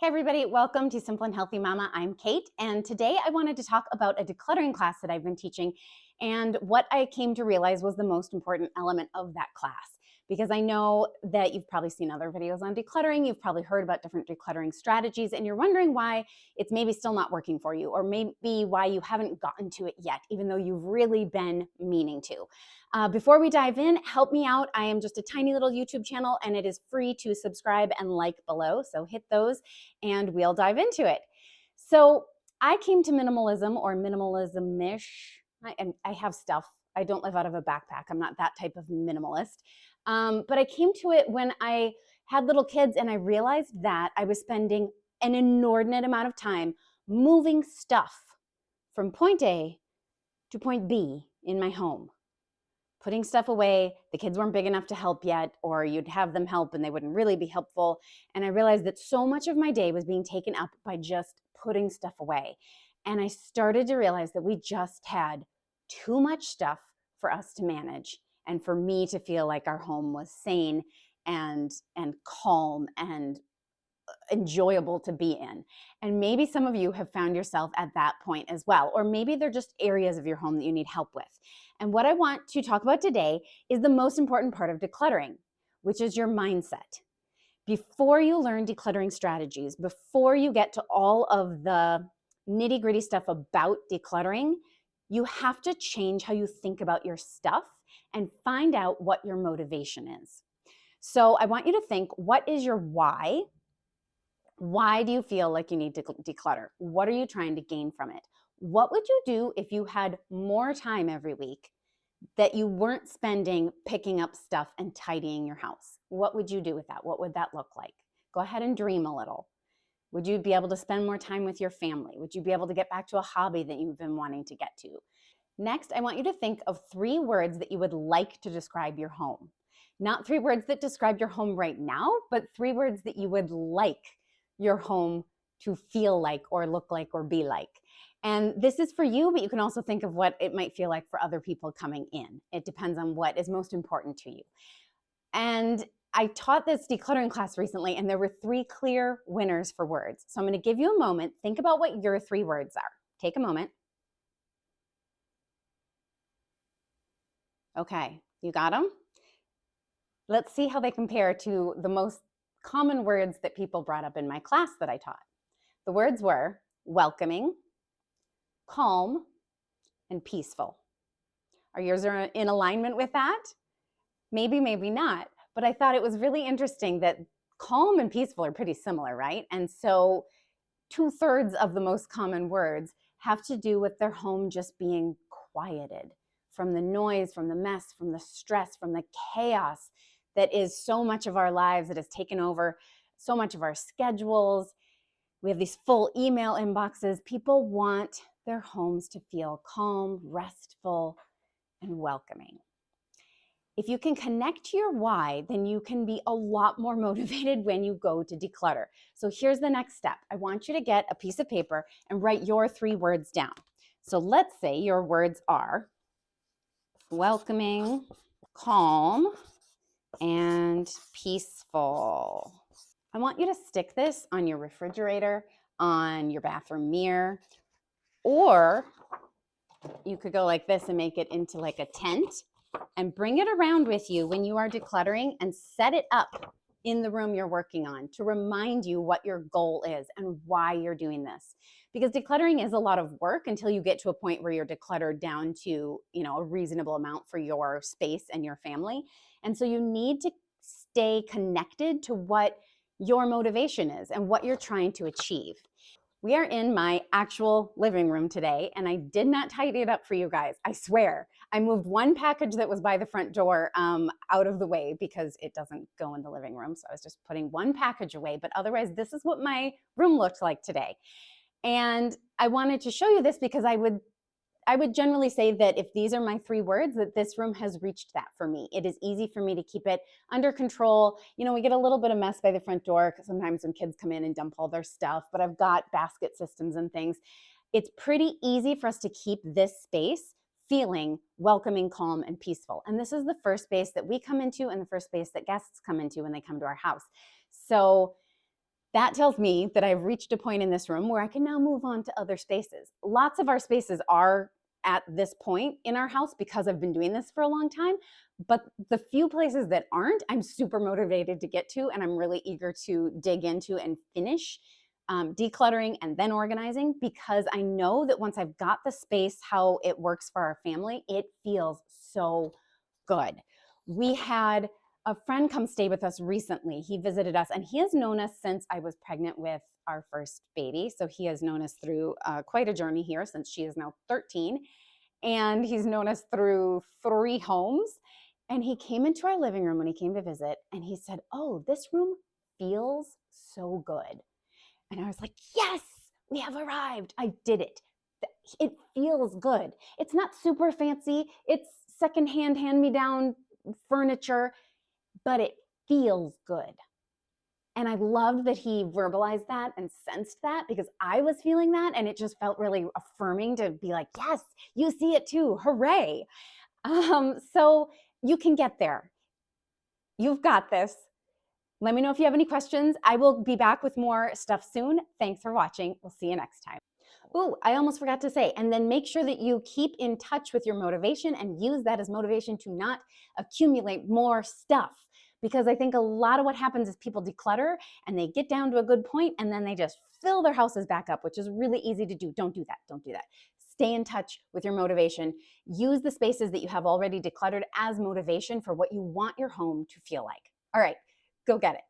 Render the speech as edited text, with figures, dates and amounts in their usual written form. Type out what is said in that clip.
Hey everybody, welcome to Simple and Healthy Mama. I'm Kate, and today I wanted to talk about a decluttering class that I've been teaching and what I came to realize was the most important element of that class. Because I know that you've probably seen other videos on decluttering, you've probably heard about different decluttering strategies, and you're wondering why it's maybe still not working for you, or maybe why you haven't gotten to it yet, even though you've really been meaning to. Before we dive in, help me out. I am just a tiny little YouTube channel, and it is free to subscribe and like below, so hit those and we'll dive into it. So I came to minimalism or minimalism-ish. I have stuff. I don't live out of a backpack. I'm not that type of minimalist. But I came to it when I had little kids and I realized that I was spending an inordinate amount of time moving stuff from point A to point B in my home, putting stuff away. The kids weren't big enough to help yet, or you'd have them help and they wouldn't really be helpful. And I realized that so much of my day was being taken up by just putting stuff away. And I started to realize that we just had too much stuff for us to manage and for me to feel like our home was sane and calm and enjoyable to be in. And maybe some of you have found yourself at that point as well, or maybe they're just areas of your home that you need help with. And what I want to talk about today is the most important part of decluttering, which is your mindset. Before you learn decluttering strategies, before you get to all of the nitty-gritty stuff about decluttering, you have to change how you think about your stuff and find out what your motivation is. So I want you to think, what is your why? Why do you feel like you need to declutter? What are you trying to gain from it? What would you do if you had more time every week that you weren't spending picking up stuff and tidying your house? What would you do with that? What would that look like? Go ahead and dream a little. Would you be able to spend more time with your family? Would you be able to get back to a hobby that you've been wanting to get to? Next, I want you to think of 3 words that you would like to describe your home. Not 3 words that describe your home right now, but 3 words that you would like your home to feel like or look like or be like. And this is for you, but you can also think of what it might feel like for other people coming in. It depends on what is most important to you. And I taught this decluttering class recently, and there were 3 clear winners for words. So I'm going to give you a moment. Think about what your 3 words are. Take a moment. Okay, you got them? Let's see how they compare to the most common words that people brought up in my class that I taught. The words were welcoming, calm, and peaceful. Are yours in alignment with that? Maybe, maybe not. But I thought it was really interesting that calm and peaceful are pretty similar, right? And so 2/3 of the most common words have to do with their home just being quieted from the noise, from the mess, from the stress, from the chaos that is so much of our lives, that has taken over so much of our schedules. We have these full email inboxes. People want their homes to feel calm, restful, and welcoming. If you can connect to your why, then you can be a lot more motivated when you go to declutter. So here's the next step. I want you to get a piece of paper and write your 3 words down. So let's say your words are welcoming, calm, and peaceful. I want you to stick this on your refrigerator, on your bathroom mirror, or you could go like this and make it into like a tent and bring it around with you when you are decluttering and set it up in the room you're working on to remind you what your goal is and why you're doing this. Because decluttering is a lot of work until you get to a point where you're decluttered down to, a reasonable amount for your space and your family. And so you need to stay connected to what your motivation is and what you're trying to achieve. We are in my actual living room today, and I did not tidy it up for you guys. I swear. I moved one package that was by the front door out of the way because it doesn't go in the living room. So I was just putting one package away, but otherwise this is what my room looked like today. And I wanted to show you this because I would generally say that if these are my 3 words, that this room has reached that for me. It is easy for me to keep it under control. We get a little bit of mess by the front door because sometimes when kids come in and dump all their stuff, but I've got basket systems and things. It's pretty easy for us to keep this space feeling welcoming, calm, and peaceful. And this is the first space that we come into and the first space that guests come into when they come to our house. So That tells me that I've reached a point in this room where I can now move on to other spaces. Lots of our spaces are at this point in our house because I've been doing this for a long time. But the few places that aren't, I'm super motivated to get to, and I'm really eager to dig into and finish decluttering and then organizing, because I know that once I've got the space, how it works for our family, it feels so good. We had a friend come stay with us recently. He visited us, and he has known us since I was pregnant with our first baby. So he has known us through quite a journey here, since she is now 13. And he's known us through 3 homes. And he came into our living room when he came to visit, and he said, "Oh, this room feels so good." And I was like, "Yes, we have arrived. I did it. It feels good. It's not super fancy. It's secondhand, hand-me-down furniture, but it feels good." And I loved that he verbalized that and sensed that, because I was feeling that, and it just felt really affirming to be like, "Yes, you see it too. Hooray." So you can get there. You've got this. Let me know if you have any questions. I will be back with more stuff soon. Thanks for watching. We'll see you next time. Oh, I almost forgot to say, and then make sure that you keep in touch with your motivation and use that as motivation to not accumulate more stuff. Because I think a lot of what happens is people declutter and they get down to a good point and then they just fill their houses back up, which is really easy to do. Don't do that. Don't do that. Stay in touch with your motivation. Use the spaces that you have already decluttered as motivation for what you want your home to feel like. All right, go get it.